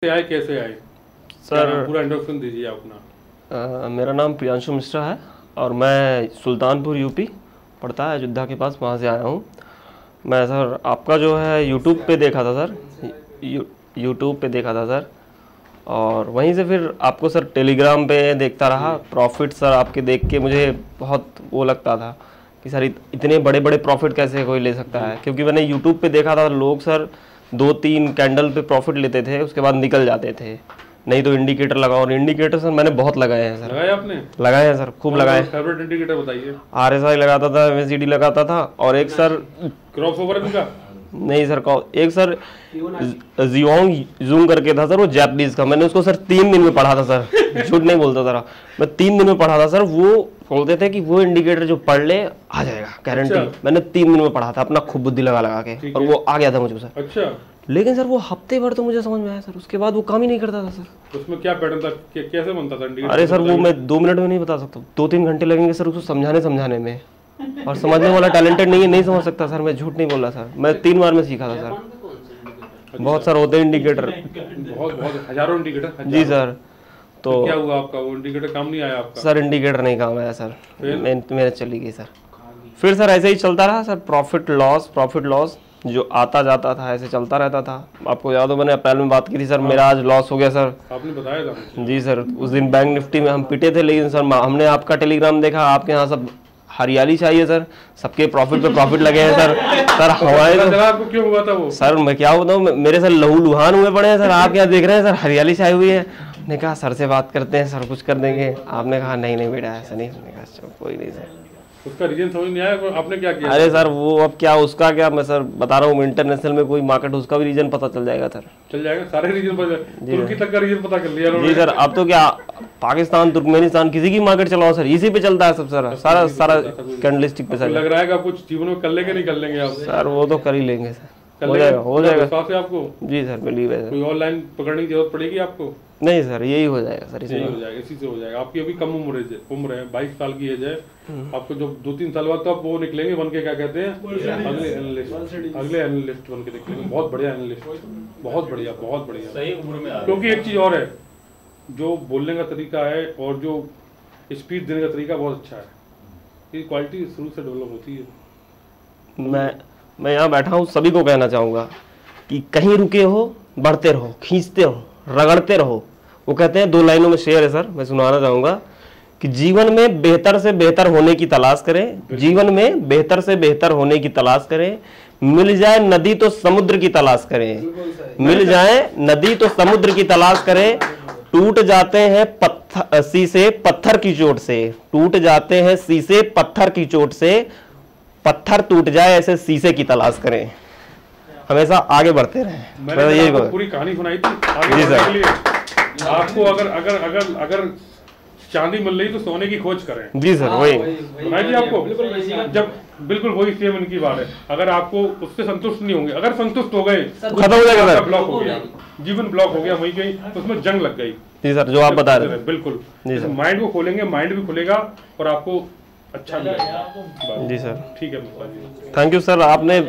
आए कैसे आए सर? पूरा इंट्रोडक्शन दीजिए अपना। मेरा नाम प्रियांशु मिश्रा है और मैं सुल्तानपुर यूपी पड़ता है अयोध्या के पास, वहाँ से आया हूँ। मैं सर आपका जो है यूट्यूब पे देखा था सर, यूट्यूब पे देखा था सर, और वहीं से फिर आपको सर टेलीग्राम पे देखता रहा। प्रॉफिट सर आपके देख के मुझे बहुत वो लगता था कि सर इतने बड़े बड़े प्रॉफिट कैसे कोई ले सकता है, क्योंकि मैंने यूट्यूब पे देखा था लोग सर 2-3 कैंडल पे प्रॉफिट लेते थे, उसके बाद निकल जाते थे। नहीं तो इंडिकेटर लगाओ, और इंडिकेटर सर मैंने बहुत लगाए हैं सर। लगाए आपने? लगाए हैं सर, खूब लगाए। फेवरेट इंडिकेटर बताइए। RSI लगाता था, MACD लगाता था, और एक सर क्रॉस ओवर इनका नहीं सर, एक सर जियोंग जूम करके था सर, वो जापानीज का। मैंने उसको सर 3 दिन में पढ़ा था सर, झूठ नहीं बोलता सर, मैं 3 दिन में पढ़ा था सर। वो बोलते थे कि वो इंडिकेटर जो पढ़ ले आ जाएगा गारंटी। अच्छा। मैंने 3 दिन में पढ़ा था अपना खूब बुद्धि लगा के, और वो आ गया था मुझे सर। अच्छा। लेकिन सर वो हफ्ते भर तो मुझे समझ में आया सर, उसके बाद वो काम ही नहीं करता था सर। उसमें क्या पैटर्न था, कैसे बनता था इंडिकेटर? अरे सर वो मैं 2 मिनट में नहीं बता सकता, 2-3 घंटे लगेंगे सर उसको समझाने में, और समझने वाला टैलेंटेड नहीं है, नहीं समझ सकता सर। मैं झूठ नहीं बोल रहा सर, मैं 3 बार में सीखा था सर। बहुत सारे होते हैं इंडिकेटर, बहुत हजारों इंडिकेटर। जी सर। तो क्या हुआ आपका, वो इंडिकेटर काम नहीं आया आपका? सर इंडिकेटर नहीं काम आया सर, मेहनत चली गई सर। फिर सर ऐसे ही चलता रहा सर, प्रॉफिट लॉस जो आता जाता था ऐसे चलता रहता था। आपको याद हो मैंने अप्रैल में बात की थी सर, मेरा आज लॉस हो गया सर। आपने बताया था जी सर। उस दिन बैंक निफ्टी में हम पिटे थे, लेकिन सर हमने आपका टेलीग्राम देखा, आपके यहाँ सब हरियाली चाहिए सर, सबके प्रॉफिट पे प्रॉफिट लगे हैं सर। सर हमारे तो आपको क्यों हुआ था वो? सर मैं क्या बताऊँ, मेरे सर लहू लुहान हुए पड़े हैं सर। आप क्या देख रहे हैं सर, हरियाली छाई हुई है। ने कहा सर से बात करते हैं, सर कुछ कर देंगे। आपने कहा नहीं बेटा ऐसा नहीं। हमने कहा चलो कोई नहीं सर। उसका रीजन समझ नहीं आया, आपने क्या किया? अरे सर वो अब क्या, उसका क्या, मैं सर बता रहा हूँ इंटरनेशनल में कोई मार्केट, उसका भी रीजन पता चल जाएगा सर। चल जाएगा, सारे रीजन पता, तुर्की तक का रीजन पता कर लिया जी सर। अब तो क्या पाकिस्तान, तुर्कमेनिस्तान, किसी की मार्केट चलाओ सर, इसी पे चलता है सब सर, सारा कैंडलस्टिक पे सर। लग रहा है कि कुछ जीवन में कर लेंगे नहीं कर लेंगे आप? सर वो तो कर ही लेंगे सर, हो जाएगा आपको। जी सर, बिलीव है। कोई ऑनलाइन पकड़ने की जरूरत पड़ेगी आपको? नहीं सर, यही हो जाएगा सर, यही हो जाएगा, इसी से हो जाएगा। आपकी अभी कम उम्र है, 22 साल की एज है। आपको जो 2-3 साल बाद तो आप वो निकलेंगे बन के, क्या कहते हैं, अगले एनालिस्ट बन के निकलेंगे। बहुत बढ़िया एनालिस्ट, बहुत बढ़िया सही उम्र में। क्योंकि एक चीज और है, जो बोलने का तरीका है और जो स्पीच देने का तरीका बहुत अच्छा है, ये क्वालिटी शुरू से डेवलप होती है। मैं यहाँ बैठा हूँ, सभी को कहना चाहूँगा कि कहीं रुके हो, बढ़ते रहो, खींचते रहो, रगड़ते रहो। वो कहते हैं 2 लाइनों में शेयर है सर, मैं सुनाना चाहूँगा कि जीवन में बेहतर से बेहतर होने की तलाश करें, जीवन में बेहतर से बेहतर होने की तलाश करें। मिल जाए नदी तो समुद्र की तलाश करें, मिल जाए नदी तो समुद्र की तलाश करें। टूट जाते हैं शीशे पत्थर की चोट से, टूट जाते हैं शीशे पत्थर की चोट से। पत्थर टूट जाए ऐसे शीशे की तलाश करें, हमेशा आगे बढ़ते रहें। मैंने यही पूरी कहानी सुनाई थी आगे बढ़ने के लिए। आपको अगर चांदी मिल रही तो सोने की खोज करें। जी सर, वही सुनाई थी आपको। जब बिल्कुल वही सेम इनकी बात है। अगर आपको उससे संतुष्ट नहीं होंगे, अगर संतुष्ट हो गए खत्म हो जाएगा सर, ब्लॉक हो गया, जीवन ब्लॉक हो गया, वहीं कहीं उसमें जंग लग गई। जी सर, जो आप बता रहे हैं बिल्कुल। माइंड को खोलेंगे, माइंड भी खुलेगा और आपको अच्छा लगेगा। जी सर, ठीक है, थैंक यू सर। आपने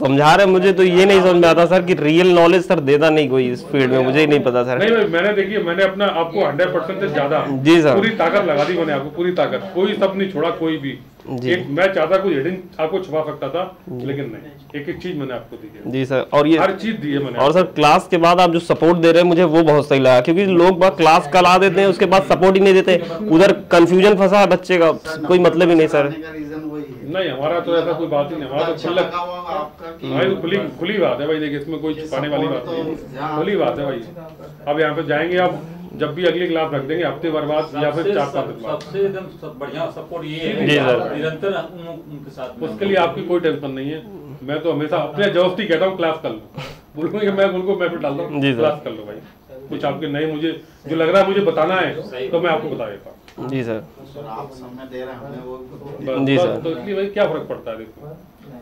समझा रहे, मुझे तो ये नहीं समझ में आता सर कि रियल नॉलेज सर देता नहीं कोई इस फील्ड में, मुझे ही नहीं पता सर। नहीं मैंने देखिए, मैंने अपना आपको 100% से ज्यादा जी सर पूरी ताकत लगा दी मैंने आपको, पूरी ताकत, कोई सब नहीं छोड़ा कोई भी। एक मैं चाहता कुछ हिडन आपको छुपा सकता था, लेकिन नहीं, एक चीज मैंने आपको दी है। जी सर, और ये हर चीज दी है मैंने। और सर क्लास के बाद आप जो सपोर्ट दे रहे हैं मुझे वो बहुत सही लगा, क्योंकि लोग बात क्लास करा देते हैं उसके बाद सपोर्ट ही नहीं देते, उधर कंफ्यूजन फंसा है बच्चे का, कोई मतलब ही नहीं सर। नहीं हमारा तो ऐसा कोई बात ही नहीं, हमारा तो खुली बात है भाई। देखिए इसमें कोई छुपाने वाली बात नहीं, खुली बात है भाई। अब यहाँ पे जाएंगे आप, जब भी अगली क्लास रख देंगे हफ्ते भर बाद या फिर 4-5 दिन बाद। सबसे एकदम बढ़िया सपोर्ट ये है निरंतर उनके साथ। उसके लिए आपकी कोई टेंशन नहीं है। मैं तो हमेशा अपने जबरदस्ती कहता हूँ क्लास कर लो, बोलूँगा मैं उनको मैं फिर डालता हूँ क्लास कर लो भाई। कुछ आपके नए मुझे जो लग रहा है मुझे बताना है तो मैं आपको बता देता हूँ। जी सर, आप समय दे रहे हैं वो जी सर। तो इसलिए भाई क्या फर्क पड़ता है, देखो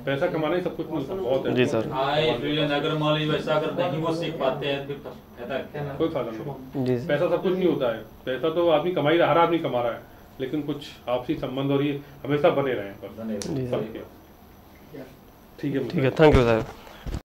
पैसा कमाना ही सब कुछ नहीं होता, बहुत है। जी सर, अगर मान लीजिए वैसा अगर नहीं वो सीख पाते हैं फिर फायदा क्या? कोई फायदा नहीं। जी पैसा सब कुछ नहीं होता है, पैसा तो आदमी कमा ही रहा, हर आदमी कमा रहा है, लेकिन कुछ आपसी संबंध और ये हमेशा बने रहे। जी सर, ठीक है, ठीक है, थैंक यू सर।